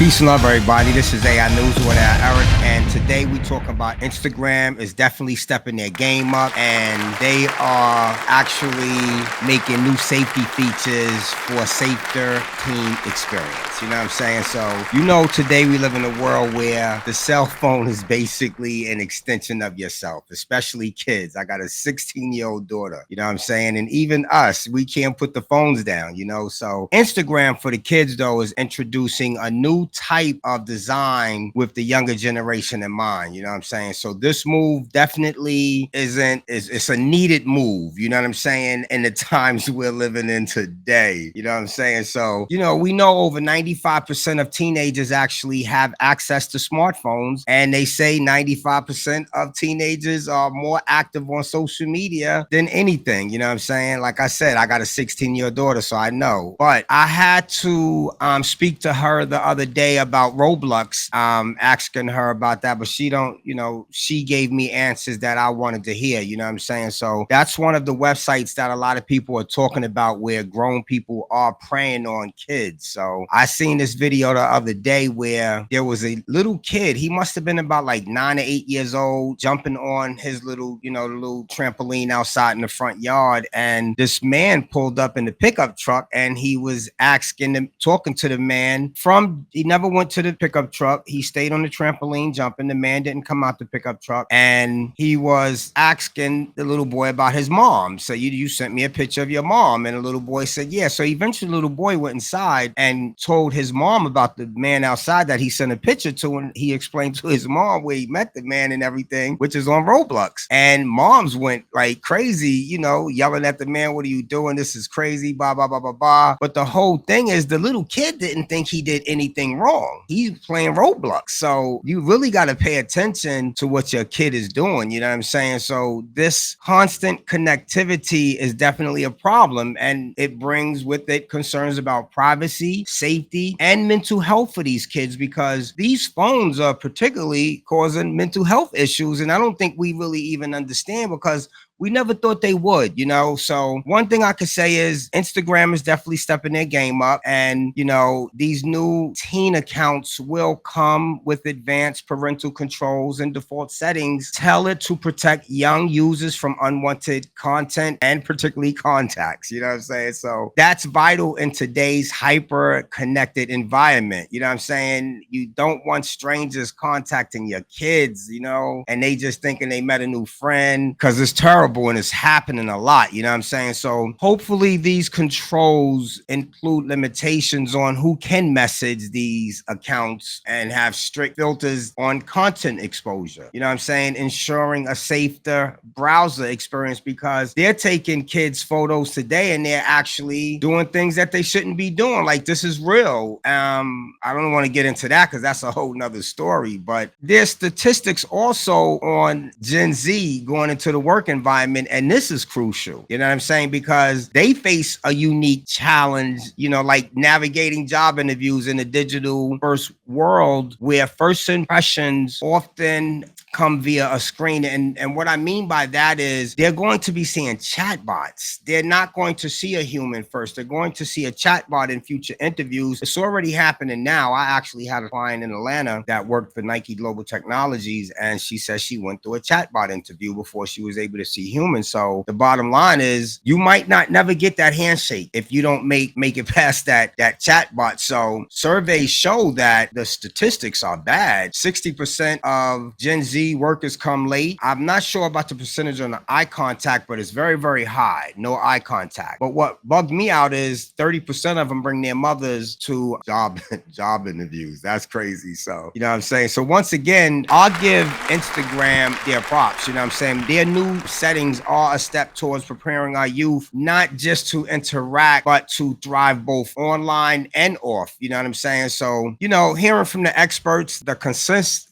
Peace and love, everybody. This is AI News with Erik, and today we talk about Instagram is definitely stepping their game up, and they are actually making new safety features for a safer teen experience. You know what I'm saying? So, today we live in a world where the cell phone is basically an extension of yourself, especially kids. I got a 16-year-old daughter, you know what I'm saying? And even us, we can't put the phones down, So Instagram for the kids, though, is introducing a new type of design with the younger generation in mind. You know what I'm saying? So this move definitely it's a needed move, you know what I'm saying, in the times we're living in today. You know what I'm saying? So, we know over 95% of teenagers actually have access to smartphones, and they say 95% of teenagers are more active on social media than anything. You know what I'm saying? Like I said, I got a 16-year-old daughter, so I know. But I had to speak to her the other day about Roblox, asking her about that, but she gave me answers that I wanted to hear, you know what I'm saying? So that's one of the websites that a lot of people are talking about where grown people are preying on kids. So I seen this video the other day where there was a little kid, he must have been about like 9 or 8 years old, jumping on his little, the little trampoline outside in the front yard, and this man pulled up in the pickup truck, and he was talking to the man he never went to the pickup truck. He stayed on the trampoline jumping. The man didn't come out the pickup truck, and he was asking the little boy about his mom. So you sent me a picture of your mom, and the little boy said, yeah. So eventually the little boy went inside and told his mom about the man outside that he sent a picture to, and he explained to his mom where he met the man and everything, which is on Roblox. And moms went like crazy, yelling at the man, what are you doing? This is crazy, blah, blah, blah, blah, blah. But the whole thing is the little kid didn't think he did anything wrong. He's playing Roblox. So you really got to pay attention to what your kid is doing. You know what I'm saying? So this constant connectivity is definitely a problem, and it brings with it concerns about privacy, safety, and mental health for these kids, because these phones are particularly causing mental health issues. And I don't think we really even understand, because we never thought they would, So one thing I could say is Instagram is definitely stepping their game up. And, these new teen accounts will come with advanced parental controls and default settings tailored to protect young users from unwanted content and particularly contacts. You know what I'm saying? So that's vital in today's hyper connected environment. You know what I'm saying? You don't want strangers contacting your kids, and they just thinking they met a new friend, because it's terrible and it's happening a lot. You know what I'm saying? So hopefully these controls include limitations on who can message these accounts and have strict filters on content exposure. You know what I'm saying? Ensuring a safer browser experience, because they're taking kids' photos today and they're actually doing things that they shouldn't be doing. Like, this is real. I don't want to get into that because that's a whole nother story, but there's statistics also on Gen Z going into the work environment, and this is crucial. You know what I'm saying? Because they face a unique challenge, like navigating job interviews in the digital first world, where first impressions often come via a screen. And what I mean by that is they're going to be seeing chatbots. They're not going to see a human first. They're going to see a chatbot in future interviews. It's already happening now. I actually had a client in Atlanta that worked for Nike Global Technologies, and she says she went through a chatbot interview before she was able to see humans. So the bottom line is you might not never get that handshake if you don't make it past that chatbot. So surveys show that the statistics are bad. 60% of Gen Z workers come late. I'm not sure about the percentage on the eye contact, but it's very, very high. No eye contact. But what bugged me out is 30% of them bring their mothers to job interviews. That's crazy. So, you know what I'm saying? So once again, I'll give Instagram their props. You know what I'm saying? Their new settings are a step towards preparing our youth, not just to interact, but to thrive both online and off. You know what I'm saying? So, hearing from the experts, the consensus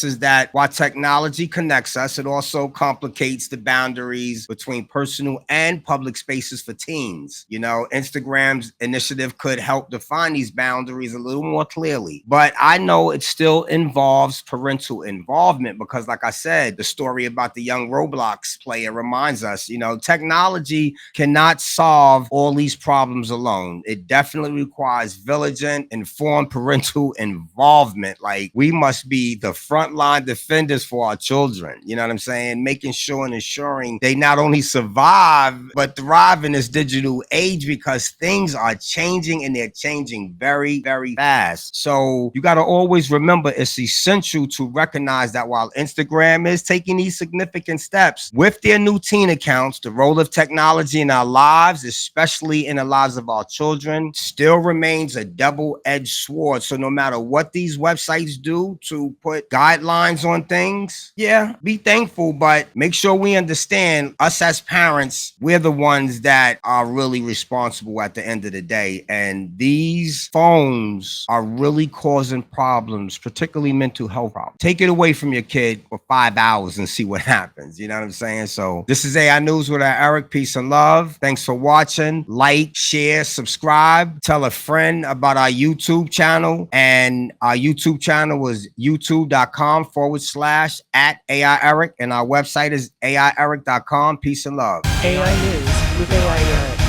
is that while technology connects us, it also complicates the boundaries between personal and public spaces for teens. You know, Instagram's initiative could help define these boundaries a little more clearly. But I know it still involves parental involvement because, like I said, the story about the young Roblox player reminds us, you know, technology cannot solve all these problems alone. It definitely requires vigilant, informed parental involvement. Like, we must be the frontline defenders for our children. You know what I'm saying? Making sure and ensuring they not only survive, but thrive in this digital age because things are changing and they're changing very, very fast. So you got to always remember it's essential to recognize that while Instagram is taking these significant steps with their new teen accounts, the role of technology in our lives, especially in the lives of our children, still remains a double-edged sword. So no matter what these websites do to put guidelines on things, yeah, be thankful, but make sure we understand us as parents, we're the ones that are really responsible at the end of the day. And these phones are really causing problems, particularly mental health problems. Take it away from your kid for 5 hours and see what happens. You know what I'm saying? So this is AI News with Erik. Peace and love. Thanks for watching. Like, share, subscribe. Tell a friend about our YouTube channel. And our YouTube channel is youtube.com/@AIErik. And our website is aierik.com. Peace and love. AI News with AI Erik.